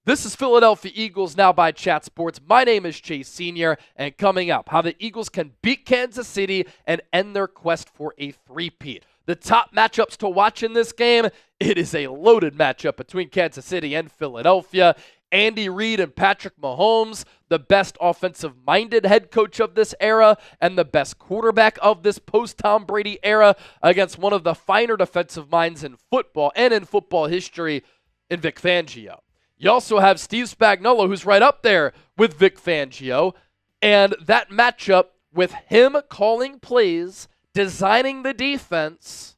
This is Philadelphia Eagles Now by Chat Sports. My name is Chase Sr., and coming up, how the Eagles can beat Kansas City and end their quest for a three-peat. The top matchups to watch in this game, it is a loaded matchup between Kansas City and Philadelphia. Andy Reid and Patrick Mahomes, the best offensive-minded head coach of this era and the best quarterback of this post-Tom Brady era, against one of the finer defensive minds in football and in football history in Vic Fangio. You also have Steve Spagnuolo, who's right up there with Vic Fangio, and that matchup with him calling plays, designing the defense,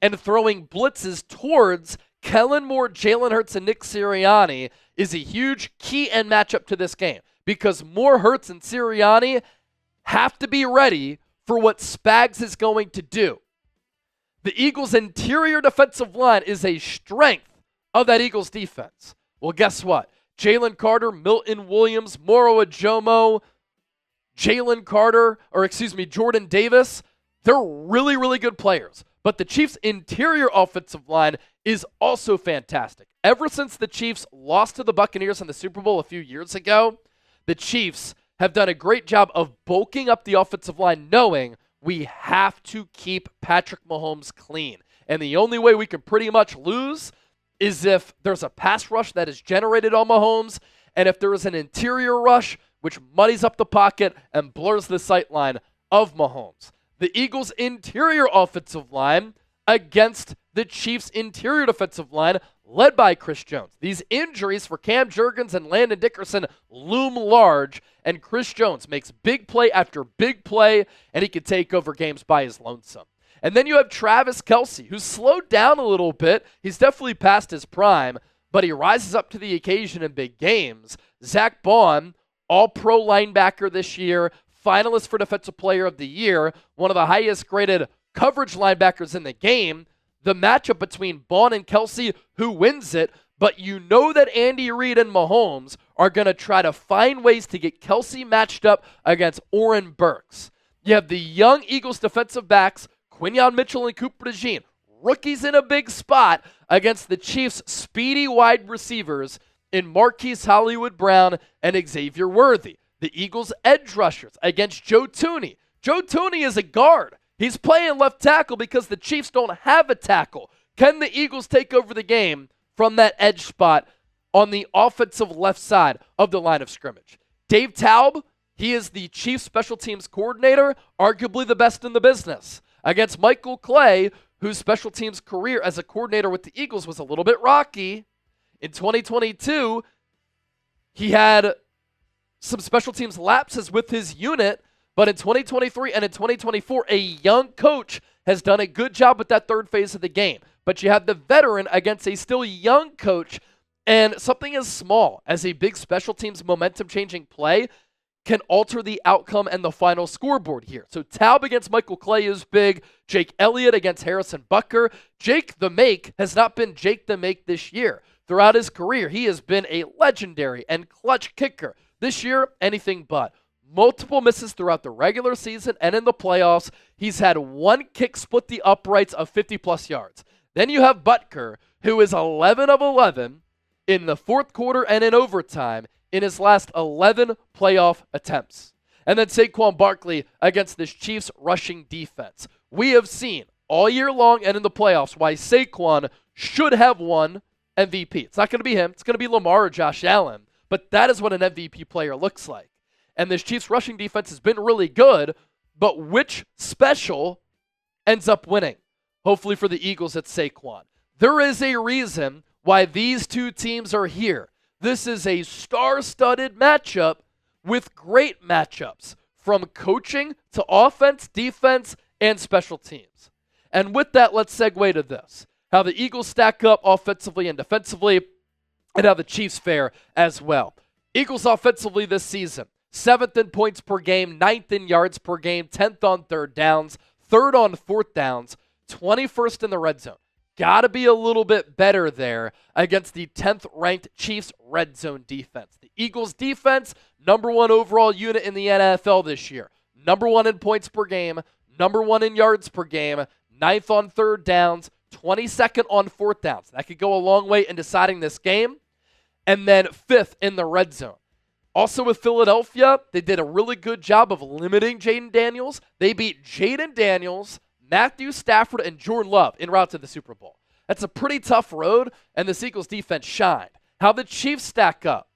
and throwing blitzes towards Kellen Moore, Jalen Hurts, and Nick Sirianni is a huge key and matchup to this game, because Moore, Hurts, and Sirianni have to be ready for what Spags is going to do. The Eagles' interior defensive line is a strength of that Eagles defense. Well, guess what? Jalen Carter, Milton Williams, Moro Ajomo, Jordan Davis, they're really, really good players. But the Chiefs' interior offensive line is also fantastic. Ever since the Chiefs lost to the Buccaneers in the Super Bowl a few years ago, the Chiefs have done a great job of bulking up the offensive line, knowing we have to keep Patrick Mahomes clean. And the only way we can pretty much lose is if there's a pass rush that is generated on Mahomes, and if there is an interior rush, which muddies up the pocket and blurs the sight line of Mahomes. The Eagles' interior offensive line against the Chiefs' interior defensive line, led by Chris Jones. These injuries for Cam Jurgens and Landon Dickerson loom large, and Chris Jones makes big play after big play, and he can take over games by his lonesome. And then you have Travis Kelce, who's slowed down a little bit. He's definitely past his prime, but he rises up to the occasion in big games. Zach Bond, all-pro linebacker this year, finalist for Defensive Player of the Year, one of the highest-graded coverage linebackers in the game. The matchup between Bond and Kelce, who wins it? But you know that Andy Reid and Mahomes are going to try to find ways to get Kelce matched up against Oren Burks. You have the young Eagles defensive backs, Quinyon Mitchell and Cooper DeJean, rookies in a big spot against the Chiefs' speedy wide receivers in Marquise Hollywood Brown and Xavier Worthy. The Eagles' edge rushers against Joe Thuney. Joe Thuney is a guard. He's playing left tackle because the Chiefs don't have a tackle. Can the Eagles take over the game from that edge spot on the offensive left side of the line of scrimmage? Dave Taub, he is the Chiefs special teams coordinator, arguably the best in the business, against Michael Clay, whose special teams career as a coordinator with the Eagles was a little bit rocky. In 2022, he had some special teams lapses with his unit, but in 2023 and in 2024, a young coach has done a good job with that third phase of the game. But you have the veteran against a still young coach, and something as small as a big special teams momentum-changing play can alter the outcome and the final scoreboard here. So Taub against Michael Clay is big. Jake Elliott against Harrison Butker. Jake the Make has not been Jake the Make this year. Throughout his career, he has been a legendary and clutch kicker. This year, anything but. Multiple misses throughout the regular season and in the playoffs. He's had one kick split the uprights of 50-plus yards. Then you have Butker, who is 11 of 11 in the fourth quarter and in overtime in his last 11 playoff attempts. And then Saquon Barkley against this Chiefs rushing defense. We have seen all year long and in the playoffs why Saquon should have won MVP. It's not going to be him. It's going to be Lamar or Josh Allen. But that is what an MVP player looks like. And this Chiefs rushing defense has been really good, but which special ends up winning? Hopefully for the Eagles, it's Saquon. There is a reason why these two teams are here. This is a star-studded matchup with great matchups, from coaching to offense, defense, and special teams. And with that, let's segue to this. How the Eagles stack up offensively and defensively, and how the Chiefs fare as well. Eagles offensively this season, 7th in points per game, 9th in yards per game, 10th on third downs, 3rd on fourth downs, 21st in the red zone. Got to be a little bit better there against the 10th ranked Chiefs red zone defense. The Eagles defense, number 1 overall unit in the NFL this year. Number 1 in points per game, number 1 in yards per game, 9th on third downs, 22nd on fourth downs. That could go a long way in deciding this game. and then 5th in the red zone. Also with Philadelphia, they did a really good job of limiting Jaden Daniels. They beat Jaden Daniels, Matthew Stafford, and Jordan Love en route to the Super Bowl. That's a pretty tough road, and the Eagles defense shined. How the Chiefs stack up.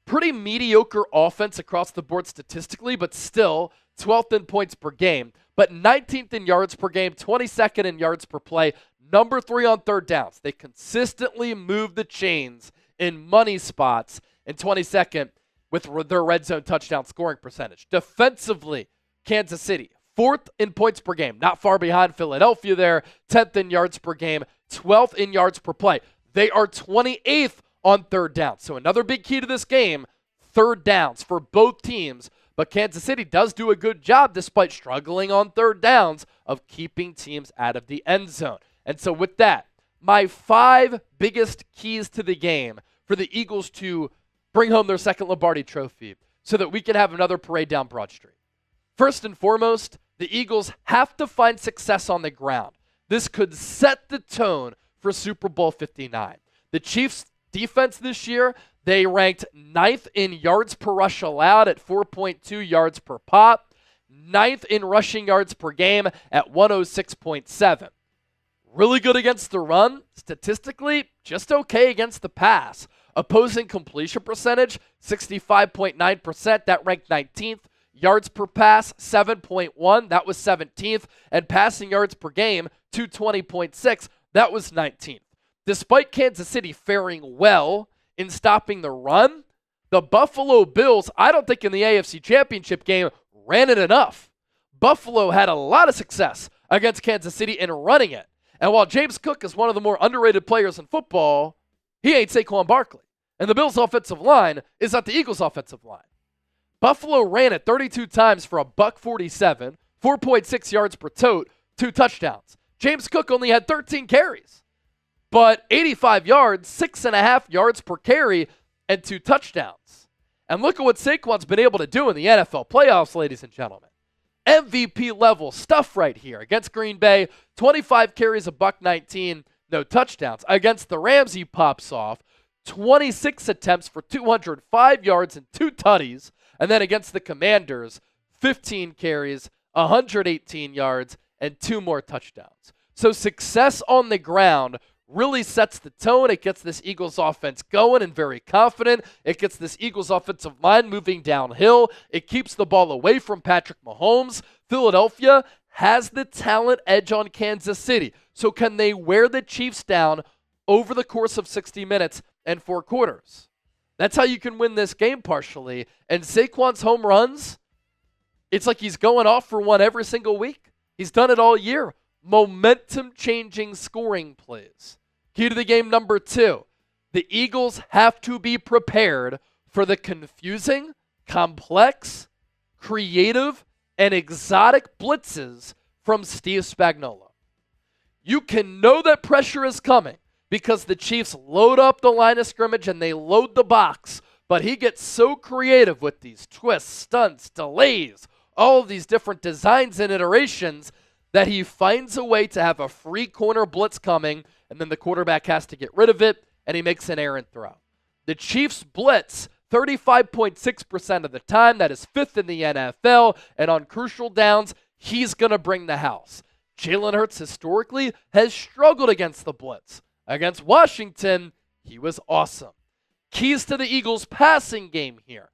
Pretty mediocre offense across the board statistically, but still 12th in points per game, but 19th in yards per game, 22nd in yards per play, number 3 on third downs. They consistently move the chains in money spots, and 22nd with their red zone touchdown scoring percentage. Defensively, Kansas City, 4th in points per game, not far behind Philadelphia there, 10th in yards per game, 12th in yards per play. They are 28th on third down. So another big key to this game, third downs for both teams. But Kansas City does do a good job, despite struggling on third downs, of keeping teams out of the end zone. And so with that, my 5 biggest keys to the game for the Eagles to bring home their second Lombardi trophy so that we can have another parade down Broad Street. First and foremost, the Eagles have to find success on the ground. This could set the tone for Super Bowl 59. The Chiefs' defense this year, they ranked 9th in yards per rush allowed at 4.2 yards per pop, 9th in rushing yards per game at 106.7. Really good against the run, statistically just okay against the pass. Opposing completion percentage, 65.9%, that ranked 19th. Yards per pass, 7.1, that was 17th. And passing yards per game, 220.6, that was 19th. Despite Kansas City faring well in stopping the run, the Buffalo Bills, I don't think in the AFC Championship game, ran it enough. Buffalo had a lot of success against Kansas City in running it. And while James Cook is one of the more underrated players in football, he ain't Saquon Barkley. And the Bills' offensive line is not the Eagles' offensive line. Buffalo ran it 32 times for a $147, 4.6 yards per tote, 2 touchdowns. James Cook only had 13 carries, but 85 yards, 6.5 yards per carry, and 2 touchdowns. And look at what Saquon's been able to do in the NFL playoffs, ladies and gentlemen. MVP level stuff right here. Against Green Bay, 25 carries, $119, no touchdowns. Against the Rams, he pops off 26 attempts for 205 yards and 2 tutties. And then against the Commanders, 15 carries, 118 yards, and 2 more touchdowns. So success on the ground really sets the tone. It gets this Eagles offense going and very confident. It gets this Eagles offensive line moving downhill. It keeps the ball away from Patrick Mahomes. Philadelphia has the talent edge on Kansas City. So can they wear the Chiefs down over the course of 60 minutes and 4 quarters? That's how you can win this game partially. And Saquon's home runs, it's like he's going off for one every single week. He's done it all year. Momentum-changing scoring plays. Key to the game number 2. The Eagles have to be prepared for the confusing, complex, creative, and exotic blitzes from Steve Spagnuolo. You can know that pressure is coming because the Chiefs load up the line of scrimmage and they load the box, but he gets so creative with these twists, stunts, delays, all of these different designs and iterations that he finds a way to have a free corner blitz coming, and then the quarterback has to get rid of it, and he makes an errant throw. The Chiefs blitz 35.6% of the time. That is 5th in the NFL, and on crucial downs, he's going to bring the house. Jalen Hurts historically has struggled against the blitz. Against Washington, he was awesome. Keys to the Eagles' passing game here.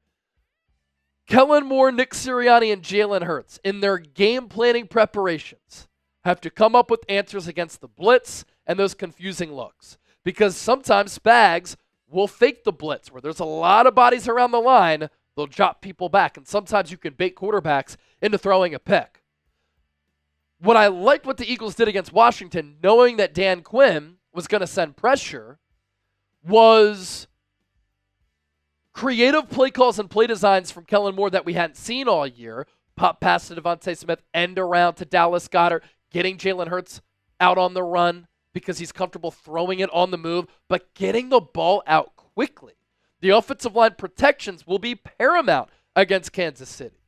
Kellen Moore, Nick Sirianni, and Jalen Hurts, in their game planning preparations, have to come up with answers against the blitz and those confusing looks. Because sometimes Spags will fake the blitz, where there's a lot of bodies around the line, they'll drop people back, and sometimes you can bait quarterbacks into throwing a pick. What I liked what the Eagles did against Washington, knowing that Dan Quinn was going to send pressure, was creative play calls and play designs from Kellen Moore that we hadn't seen all year. Pop pass to Devontae Smith, end around to Dallas Goedert, getting Jalen Hurts out on the run because he's comfortable throwing it on the move, but getting the ball out quickly. The offensive line protections will be paramount against Kansas City.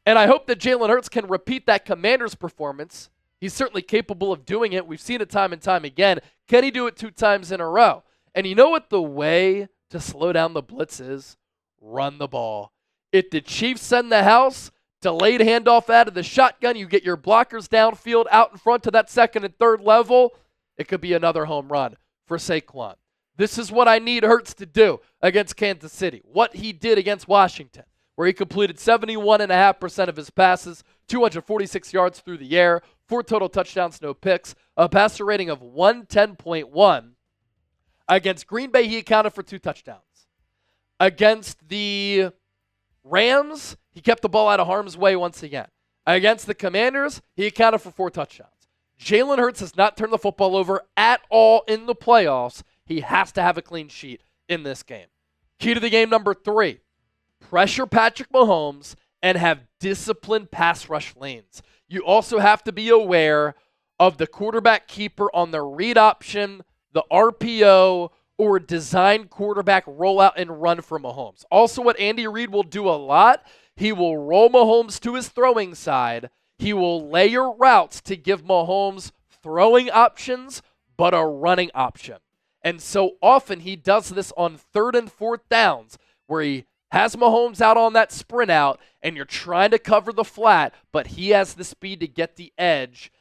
And I hope that Jalen Hurts can repeat that Commanders performance. He's certainly capable of doing it. We've seen it time and time again. Can he do it 2 times in a row? And you know what the way to to slow down the blitz is run the ball. If the Chiefs send the house, delayed handoff out of the shotgun, you get your blockers downfield out in front to that second and third level, it could be another home run for Saquon. This is what I need Hurts to do against Kansas City. What he did against Washington, where he completed 71.5% of his passes, 246 yards through the air, 4 total touchdowns, no picks, a passer rating of 110.1. Against Green Bay, he accounted for 2 touchdowns. Against the Rams, he kept the ball out of harm's way once again. Against the Commanders, he accounted for 4 touchdowns. Jalen Hurts has not turned the football over at all in the playoffs. He has to have a clean sheet in this game. Key to the game number 3, pressure Patrick Mahomes and have disciplined pass rush lanes. You also have to be aware of the quarterback keeper on the read option, the RPO, or design quarterback rollout and run for Mahomes. Also, what Andy Reid will do a lot, he will roll Mahomes to his throwing side. He will layer routes to give Mahomes throwing options, but a running option. And so often he does this on 3rd and 4th downs, where he has Mahomes out on that sprint out, and you're trying to cover the flat, but he has the speed to get the edge,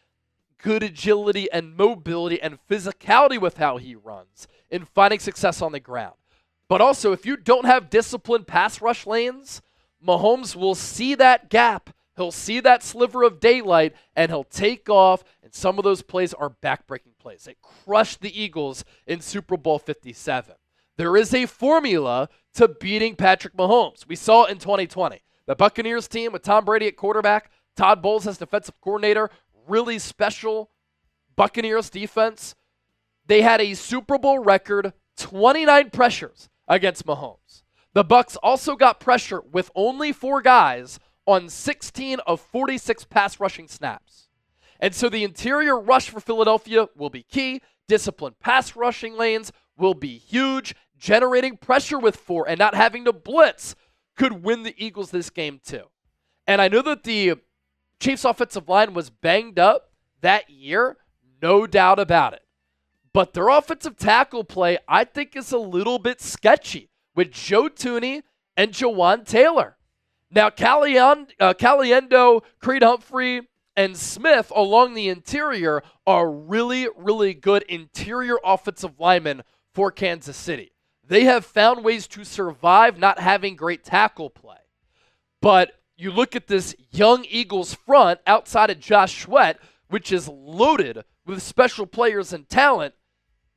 good agility and mobility and physicality with how he runs in finding success on the ground. But also, if you don't have disciplined pass rush lanes, Mahomes will see that gap. He'll see that sliver of daylight, and he'll take off, and some of those plays are back-breaking plays. It crushed the Eagles in Super Bowl 57. There is a formula to beating Patrick Mahomes. We saw it in 2020. The Buccaneers team with Tom Brady at quarterback, Todd Bowles as defensive coordinator, really special Buccaneers defense. They had a Super Bowl record 29 pressures against Mahomes. The Bucs also got pressure with only 4 guys on 16 of 46 pass rushing snaps. And so the interior rush for Philadelphia will be key. Disciplined pass rushing lanes will be huge. Generating pressure with 4 and not having to blitz could win the Eagles this game too. And I know that the Chiefs offensive line was banged up that year, no doubt about it. But their offensive tackle play, I think, is a little bit sketchy with Joe Thuney and Jawan Taylor. Now, Caliendo, Creed Humphrey, and Smith along the interior are really, really good interior offensive linemen for Kansas City. They have found ways to survive not having great tackle play. But you look at this young Eagles front outside of Josh Sweat, which is loaded with special players and talent.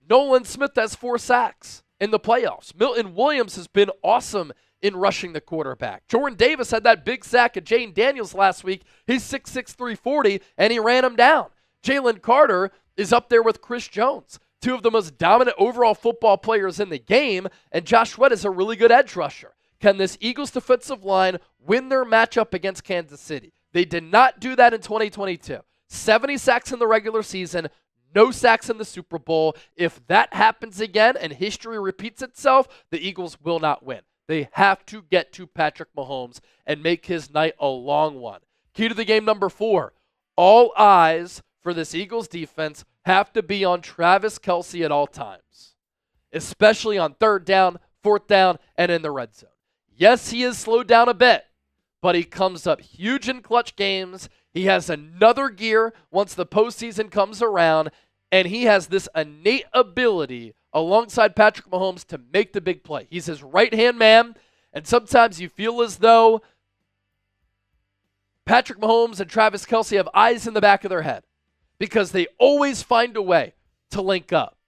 Nolan Smith has 4 sacks in the playoffs. Milton Williams has been awesome in rushing the quarterback. Jordan Davis had that big sack at Jane Daniels last week. He's 6'6", 340, and he ran him down. Jalen Carter is up there with Chris Jones, 2 of the most dominant overall football players in the game, and Josh Sweat is a really good edge rusher. Can this Eagles defensive line win their matchup against Kansas City? They did not do that in 2022. 70 sacks in the regular season, no sacks in the Super Bowl. If that happens again and history repeats itself, the Eagles will not win. They have to get to Patrick Mahomes and make his night a long one. Key to the game number 4. All eyes for this Eagles defense have to be on Travis Kelce at all times, especially on 3rd down, 4th down, and in the red zone. Yes, he is slowed down a bit, but he comes up huge in clutch games. He has another gear once the postseason comes around, and he has this innate ability alongside Patrick Mahomes to make the big play. He's his right-hand man, and sometimes you feel as though Patrick Mahomes and Travis Kelce have eyes in the back of their head because they always find a way to link up.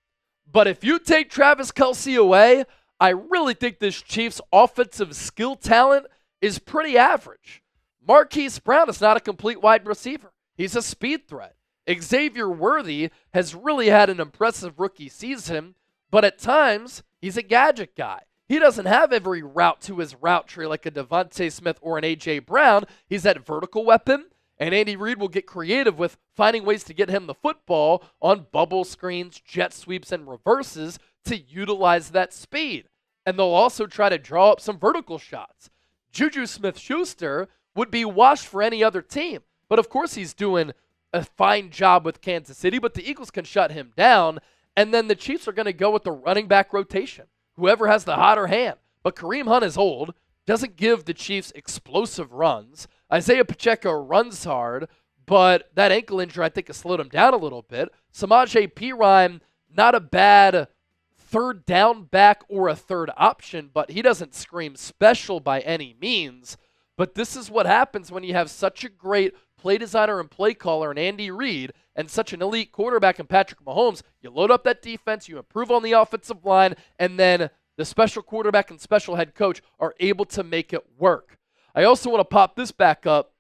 But if you take Travis Kelce away, I really think this Chiefs offensive skill talent is pretty average. Marquise Brown is not a complete wide receiver. He's a speed threat. Xavier Worthy has really had an impressive rookie season, but at times, he's a gadget guy. He doesn't have every route to his route tree like a Devontae Smith or an A.J. Brown. He's that vertical weapon, and Andy Reid will get creative with finding ways to get him the football on bubble screens, jet sweeps, and reverses to utilize that speed. And they'll also try to draw up some vertical shots. Juju Smith-Schuster would be washed for any other team, but of course he's doing a fine job with Kansas City, but the Eagles can shut him down. And then the Chiefs are going to go with the running back rotation. whoever has the hotter hand. But Kareem Hunt is old, doesn't give the Chiefs explosive runs. Isaiah Pacheco runs hard, but that ankle injury, I think, has slowed him down a little bit. Samaje Perine, not a bad third down back or a third option, but he doesn't scream special by any means. But this is what happens when you have such a great play designer and play caller in Andy Reid and such an elite quarterback in Patrick Mahomes. You load up that defense, you improve on the offensive line, and then the special quarterback and special head coach are able to make it work. I also want to pop this back up,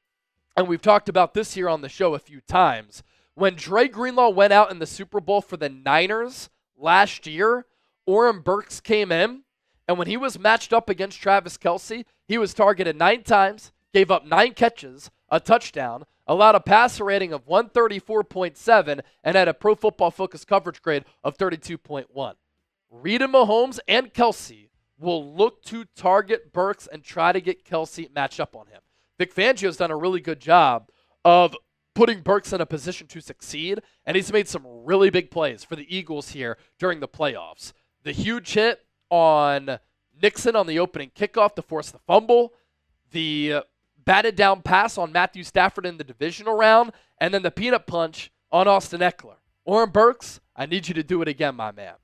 and we've talked about this here on the show a few times. When Dre Greenlaw went out in the Super Bowl for the Niners last year, Oren Burks came in, and when he was matched up against Travis Kelce, he was targeted 9 times, gave up 9 catches, a touchdown, allowed a passer rating of 134.7, and had a Pro Football Focus coverage grade of 32.1. Reid and Mahomes and Kelce will look to target Burks and try to get Kelce matched up on him. Vic Fangio's done a really good job of putting Burks in a position to succeed, and he's made some really big plays for the Eagles here during the playoffs. The huge hit on Nixon on the opening kickoff to force the fumble, the batted down pass on Matthew Stafford in the divisional round, and then the peanut punch on Austin Eckler. Oren Burks, I need you to do it again, my man.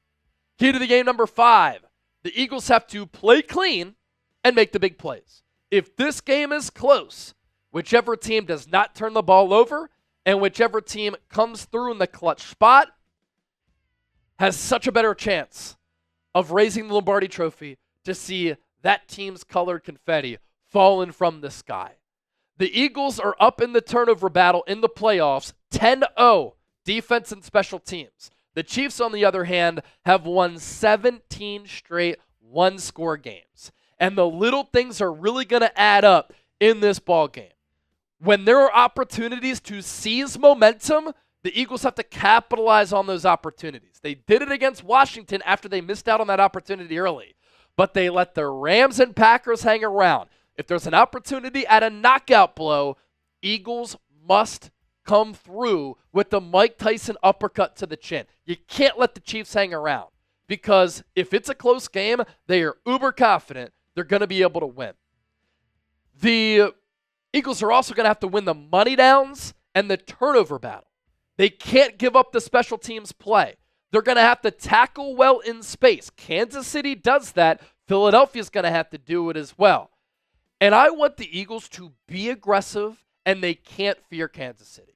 Key to the game number 5. The Eagles have to play clean and make the big plays. If this game is close, whichever team does not turn the ball over and whichever team comes through in the clutch spot has such a better chance of raising the Lombardi Trophy to see that team's colored confetti fallen from the sky. The Eagles are up in the turnover battle in the playoffs, 10-0 defense and special teams. The Chiefs, on the other hand, have won 17 straight one-score games. And the little things are really going to add up in this ball game. When there are opportunities to seize momentum, the Eagles have to capitalize on those opportunities. They did it against Washington after they missed out on that opportunity early. But they let the Rams and Packers hang around. If there's an opportunity at a knockout blow, Eagles must come through with the Mike Tyson uppercut to the chin. You can't let the Chiefs hang around because if it's a close game, they are uber confident they're going to be able to win. The Eagles are also going to have to win the money downs and the turnover battle. They can't give up the special teams play. They're going to have to tackle well in space. Kansas City does that. Philadelphia's going to have to do it as well. And I want the Eagles to be aggressive, and they can't fear Kansas City.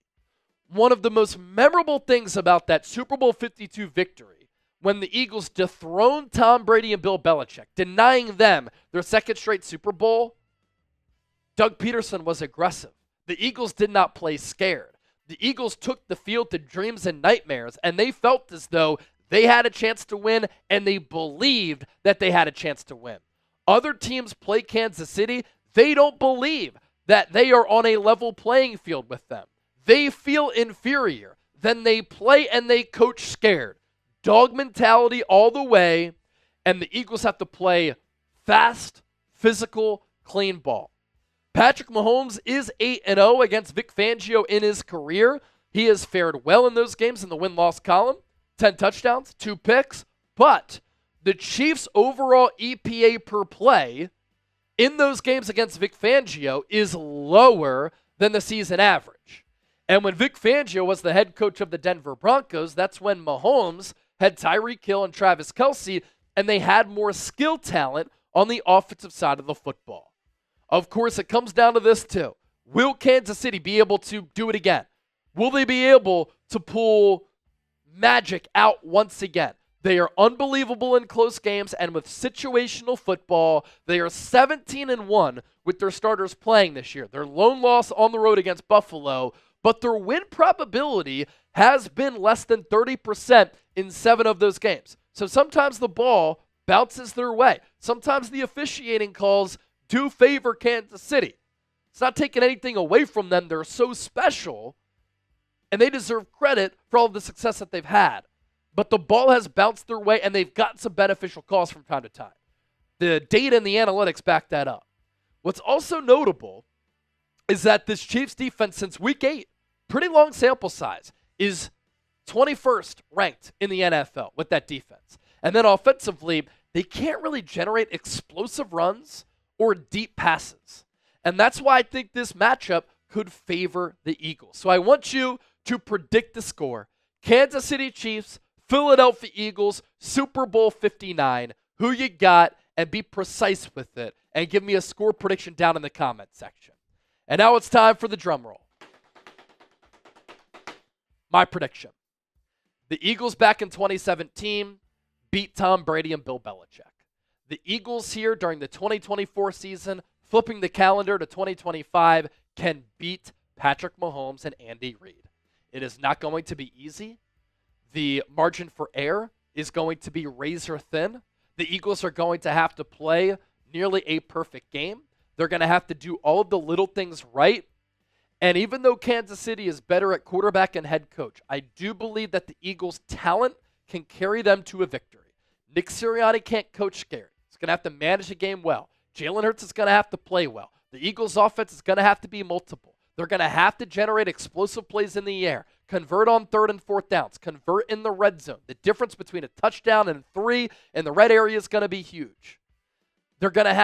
One of the most memorable things about that Super Bowl 52 victory, when the Eagles dethroned Tom Brady and Bill Belichick, denying them their second straight Super Bowl, Doug Peterson was aggressive. The Eagles did not play scared. The Eagles took the field to dreams and nightmares, and they felt as though they had a chance to win, and they believed that they had a chance to win. Other teams play Kansas City. They don't believe that they are on a level playing field with them. They feel inferior. Then they play and they coach scared. Dog mentality all the way, and the Eagles have to play fast, physical, clean ball. Patrick Mahomes is 8-0 against Vic Fangio in his career. He has fared well in those games in the win-loss column. 10 touchdowns, 2 picks. But the Chiefs' overall EPA per play in those games against Vic Fangio is lower than the season average. And when Vic Fangio was the head coach of the Denver Broncos, that's when Mahomes had Tyreek Hill and Travis Kelce, and they had more skill talent on the offensive side of the football. Of course, it comes down to this too. Will Kansas City be able to do it again? Will they be able to pull magic out once again? They are unbelievable in close games, and with situational football, they are 17-1 with their starters playing this year. Their lone loss on the road against Buffalo, but their win probability has been less than 30% in 7 of those games. So sometimes the ball bounces their way. Sometimes the officiating calls do favor Kansas City. It's not taking anything away from them. They're so special, and they deserve credit for all the success that they've had. But the ball has bounced their way, and they've gotten some beneficial calls from time to time. The data and the analytics back that up. What's also notable is that this Chiefs defense since week 8, pretty long sample size, is 21st ranked in the NFL with that defense. And then offensively, they can't really generate explosive runs or deep passes. And that's why I think this matchup could favor the Eagles. So I want you to predict the score. Kansas City Chiefs, Philadelphia Eagles, Super Bowl 59. Who you got, and be precise with it. And give me a score prediction down in the comment section. And now it's time for the drum roll. My prediction. The Eagles back in 2017 beat Tom Brady and Bill Belichick. The Eagles here during the 2024 season, flipping the calendar to 2025, can beat Patrick Mahomes and Andy Reid. It is not going to be easy. The margin for error is going to be razor thin. The Eagles are going to have to play nearly a perfect game. They're going to have to do all of the little things right. And even though Kansas City is better at quarterback and head coach, I do believe that the Eagles' talent can carry them to a victory. Nick Sirianni can't coach scary. He's going to have to manage the game well. Jalen Hurts is going to have to play well. The Eagles' offense is going to have to be multiple. They're going to have to generate explosive plays in the air, convert on 3rd and 4th downs, convert in the red zone. The difference between a touchdown and 3 in the red area is going to be huge. They're going to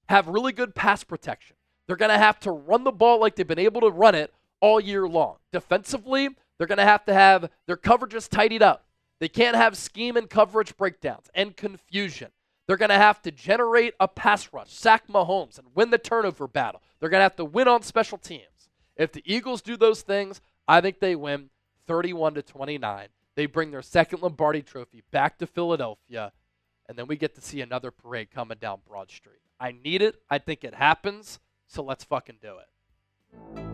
have really good pass protection. They're going to have to run the ball like they've been able to run it all year long. Defensively, they're going to have their coverages tidied up. They can't have scheme and coverage breakdowns and confusion. They're going to have to generate a pass rush, sack Mahomes, and win the turnover battle. They're going to have to win on special teams. If the Eagles do those things, I think they win 31-29. They bring their second Lombardi trophy back to Philadelphia, and then we get to see another parade coming down Broad Street. I need it. I think it happens, so let's fucking do it.